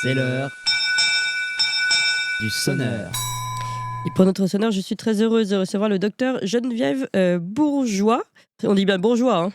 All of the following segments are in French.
C'est l'heure du sonneur. Et pour notre sonneur, je suis très heureuse de recevoir le docteur Geneviève Bourgeois. On dit bien bourgeois, hein.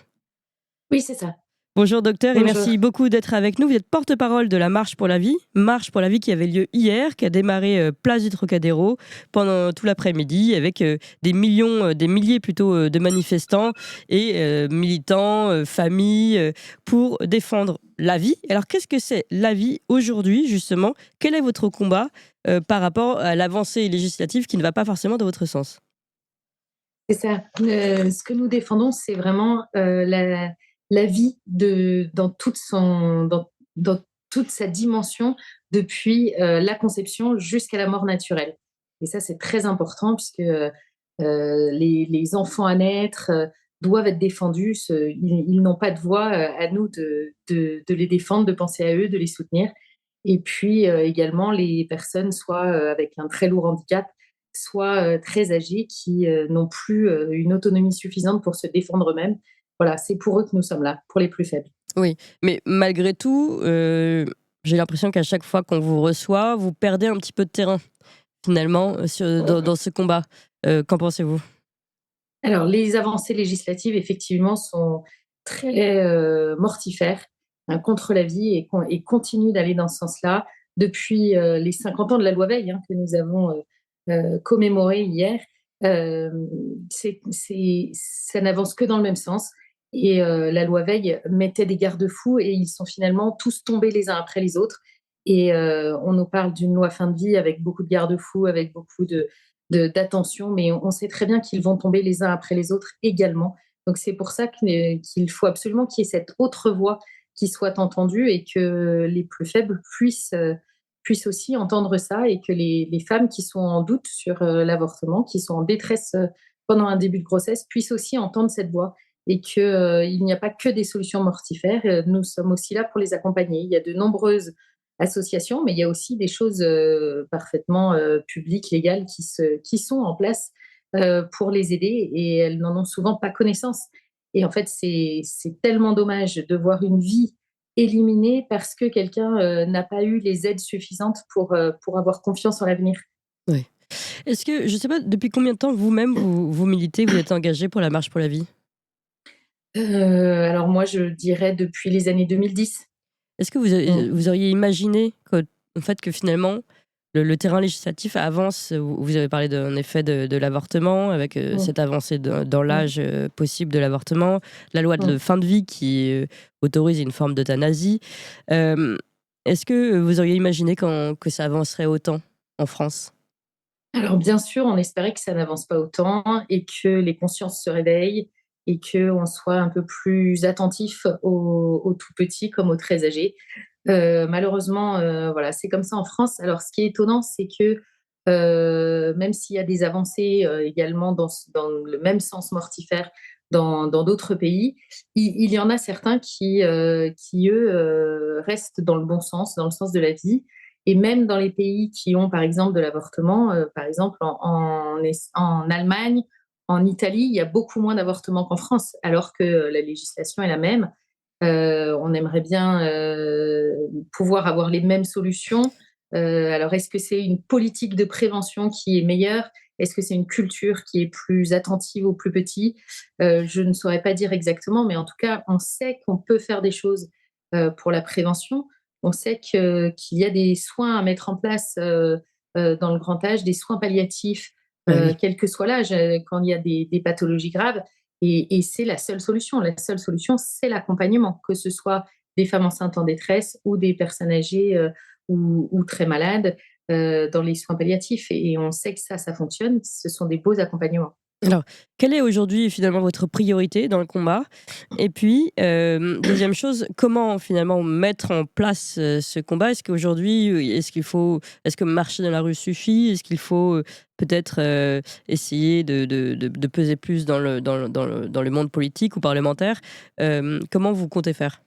Oui, c'est ça. Bonjour docteur et Bonjour. merci beaucoup d'être avec nous. Vous êtes porte-parole de la Marche pour la vie. Marche pour la vie qui avait lieu hier, qui a démarré place du Trocadéro pendant tout l'après-midi avec des milliers plutôt de manifestants et militants, familles pour défendre la vie. Alors qu'est-ce que c'est la vie aujourd'hui justement? Quel est votre combat par rapport à l'avancée législative qui ne va pas forcément dans votre sens? C'est ça. Ce que nous défendons, c'est vraiment la vie dans toute sa dimension, depuis la conception jusqu'à la mort naturelle. Et ça, c'est très important puisque les enfants à naître doivent être défendus. Ils n'ont pas de voix, à nous de les défendre, de penser à eux, de les soutenir. Et puis également les personnes, soit avec un très lourd handicap, soit très âgés, qui n'ont plus une autonomie suffisante pour se défendre eux-mêmes. Voilà, c'est pour eux que nous sommes là, pour les plus faibles. Oui, mais malgré tout, j'ai l'impression qu'à chaque fois qu'on vous reçoit, vous perdez un petit peu de terrain, finalement, dans ce combat. Qu'en pensez-vous? Alors, les avancées législatives, effectivement, sont très mortifères, hein, contre la vie, et continuent d'aller dans ce sens-là depuis les 50 ans de la loi Veil, hein, que nous avons commémoré hier. Euh, Ça n'avance que dans le même sens. Et la loi Veil mettait des garde-fous et ils sont finalement tous tombés les uns après les autres. Et on nous parle d'une loi fin de vie avec beaucoup de garde-fous, avec beaucoup d'attention, mais on sait très bien qu'ils vont tomber les uns après les autres également. Donc c'est pour ça qu'il faut absolument qu'il y ait cette autre voix qui soit entendue et que les plus faibles puissent aussi entendre ça, et que les femmes qui sont en doute sur l'avortement, qui sont en détresse pendant un début de grossesse, puissent aussi entendre cette voix, et qu'il n'y a pas que des solutions mortifères. Nous sommes aussi là pour les accompagner. Il y a de nombreuses associations, mais il y a aussi des choses parfaitement publiques, légales, qui sont en place pour les aider, et elles n'en ont souvent pas connaissance. Et en fait, c'est tellement dommage de voir une vie éliminée parce que quelqu'un n'a pas eu les aides suffisantes pour avoir confiance en l'avenir. Oui. Est-ce que, je ne sais pas, depuis combien de temps vous-même, vous militez, vous êtes engagé pour la Marche pour la vie? Alors moi, je dirais depuis les années 2010. Est-ce que Mm. vous auriez imaginé en fait, que finalement, le terrain législatif avance? Vous avez parlé en effet de l'avortement, avec Mm. cette avancée dans Mm. l'âge possible de l'avortement, la loi de Mm. fin de vie qui autorise une forme d'euthanasie. Euh, Est-ce que vous auriez imaginé que ça avancerait autant en France? Alors bien sûr, on espérait que ça n'avance pas autant et que les consciences se réveillent et qu'on soit un peu plus attentif aux tout petits comme aux très âgés. Malheureusement, voilà, c'est comme ça en France. Alors ce qui est étonnant, c'est que même s'il y a des avancées également dans le même sens mortifère dans d'autres pays, il y en a certains qui eux, restent dans le bon sens, dans le sens de la vie. Et même dans les pays qui ont, par exemple, de l'avortement, par exemple en Allemagne, en Italie, il y a beaucoup moins d'avortements qu'en France, alors que la législation est la même. On aimerait bien pouvoir avoir les mêmes solutions. Alors, est-ce que c'est une politique de prévention qui est meilleure? Est-ce que c'est une culture qui est plus attentive aux plus petits? Je ne saurais pas dire exactement, mais en tout cas, on sait qu'on peut faire des choses pour la prévention. On sait qu'il y a des soins à mettre en place dans le grand âge, des soins palliatifs, Ah oui. quel que soit l'âge, quand il y a des pathologies graves. Et c'est la seule solution. La seule solution, c'est l'accompagnement, que ce soit des femmes enceintes en détresse ou des personnes âgées ou très malades dans les soins palliatifs. Et on sait que ça fonctionne. Ce sont des beaux accompagnements. Alors, quelle est aujourd'hui finalement votre priorité dans le combat? Et puis, deuxième chose, comment finalement mettre en place ce combat? Est-ce qu'aujourd'hui, est-ce que marcher dans la rue suffit? Est-ce qu'il faut peut-être essayer de peser plus dans le monde politique ou parlementaire? Comment vous comptez faire?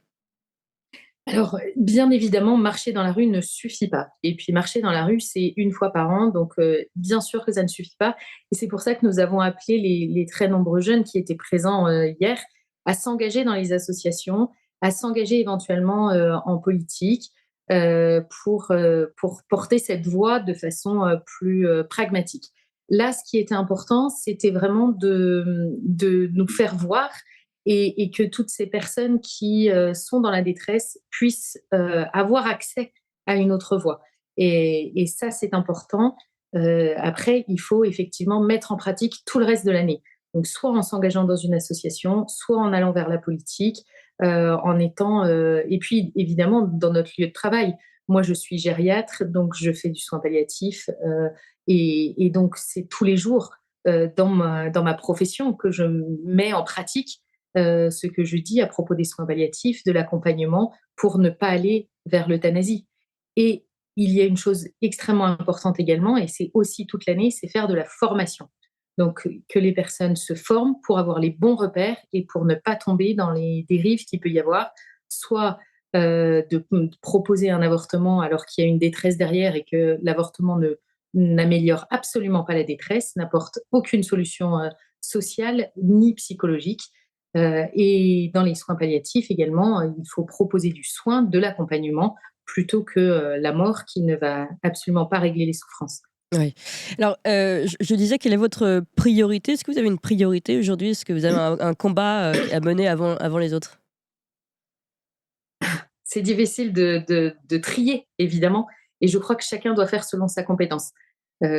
Alors, bien évidemment, marcher dans la rue ne suffit pas. Et puis, marcher dans la rue, c'est une fois par an. Donc, bien sûr que ça ne suffit pas. Et c'est pour ça que nous avons appelé les très nombreux jeunes qui étaient présents hier à s'engager dans les associations, à s'engager éventuellement en politique. pour porter cette voix de façon plus pragmatique. Là, ce qui était important, c'était vraiment de nous faire voir et que toutes ces personnes qui sont dans la détresse puissent avoir accès à une autre voix. Et ça, c'est important. Après, il faut effectivement mettre en pratique tout le reste de l'année. Donc, soit en s'engageant dans une association, soit en allant vers la politique, en étant, et puis évidemment dans notre lieu de travail. Moi, je suis gériatre, donc je fais du soin palliatif, et donc c'est tous les jours dans ma profession que je mets en pratique ce que je dis à propos des soins palliatifs, de l'accompagnement pour ne pas aller vers l'euthanasie. Et il y a une chose extrêmement importante également, et c'est aussi toute l'année, c'est faire de la formation. Donc, que les personnes se forment pour avoir les bons repères et pour ne pas tomber dans les dérives qu'il peut y avoir, soit de proposer un avortement alors qu'il y a une détresse derrière et que l'avortement n'améliore absolument pas la détresse, n'apporte aucune solution sociale ni psychologique. Et dans les soins palliatifs également, il faut proposer du soin, de l'accompagnement, plutôt que la mort qui ne va absolument pas régler les souffrances. Oui. Alors, je disais, quelle est votre priorité? Est-ce que vous avez une priorité aujourd'hui? Est-ce que vous avez un combat à mener avant les autres? C'est difficile de trier, évidemment, et je crois que chacun doit faire selon sa compétence.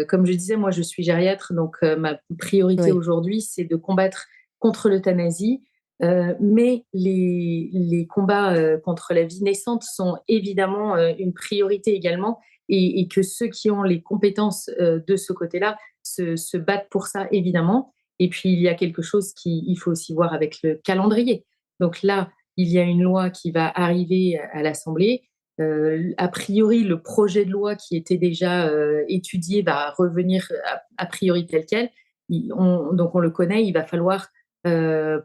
Comme je disais, moi, je suis gériatre, donc ma priorité Oui. aujourd'hui, c'est de combattre contre l'euthanasie, mais les combats contre la vie naissante sont évidemment une priorité également, et que ceux qui ont les compétences de ce côté-là se battent pour ça, évidemment. Et puis, il y a quelque chose qu'il faut aussi voir avec le calendrier. Donc là, il y a une loi qui va arriver à l'Assemblée. A priori, le projet de loi qui était déjà étudié va revenir a priori tel quel. Donc on le connaît, il va falloir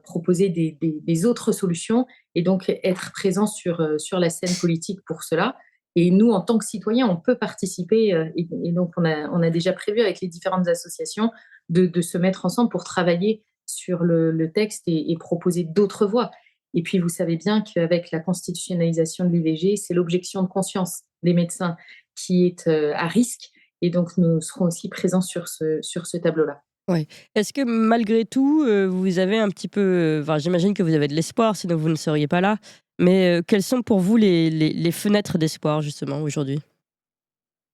proposer des autres solutions et donc être présent sur la scène politique pour cela. Et nous, en tant que citoyens, on peut participer et donc on a déjà prévu avec les différentes associations de se mettre ensemble pour travailler sur le texte et proposer d'autres voies. Et puis, vous savez bien qu'avec la constitutionnalisation de l'IVG, c'est l'objection de conscience des médecins qui est à risque. Et donc, nous serons aussi présents sur ce tableau-là. Ouais. Est-ce que malgré tout, vous avez un petit peu, enfin, j'imagine que vous avez de l'espoir, sinon vous ne seriez pas là. Mais, quelles sont pour vous les fenêtres d'espoir justement aujourd'hui?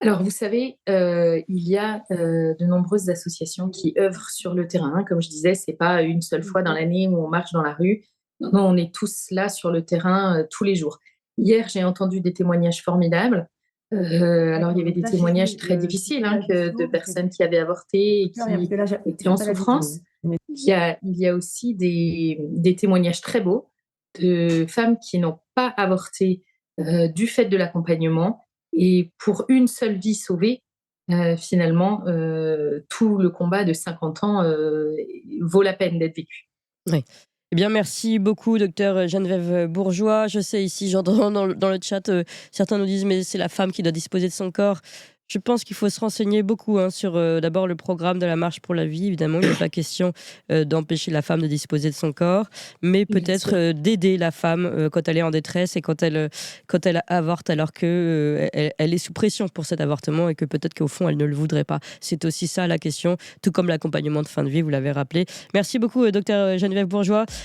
Alors, vous savez, il y a de nombreuses associations qui œuvrent sur le terrain, hein. Comme je disais, c'est pas une seule fois dans l'année où on marche dans la rue. Non, non, on est tous là sur le terrain tous les jours. Hier, j'ai entendu des témoignages formidables. Alors, il y avait des témoignages très difficiles, hein, de personnes qui avaient avorté et qui étaient en souffrance. Il y a aussi des témoignages très beaux de femmes qui n'ont pas avorté du fait de l'accompagnement, et pour une seule vie sauvée, finalement, tout le combat de 50 ans vaut la peine d'être vécu. Oui. Eh bien, merci beaucoup, docteur Geneviève Bourgeois. Je sais ici, j'entends dans le chat, certains nous disent: «Mais c'est la femme qui doit disposer de son corps». Je pense qu'il faut se renseigner beaucoup, hein, sur, d'abord le programme de la marche pour la vie. Évidemment, il n'est pas question, d'empêcher la femme de disposer de son corps, mais Bien peut-être, sûr. d'aider la femme, quand elle est en détresse et quand elle avorte alors que, elle est sous pression pour cet avortement et que peut-être qu'au fond, elle ne le voudrait pas. C'est aussi ça la question, tout comme l'accompagnement de fin de vie, vous l'avez rappelé. Merci beaucoup, docteur Geneviève Bourgeois.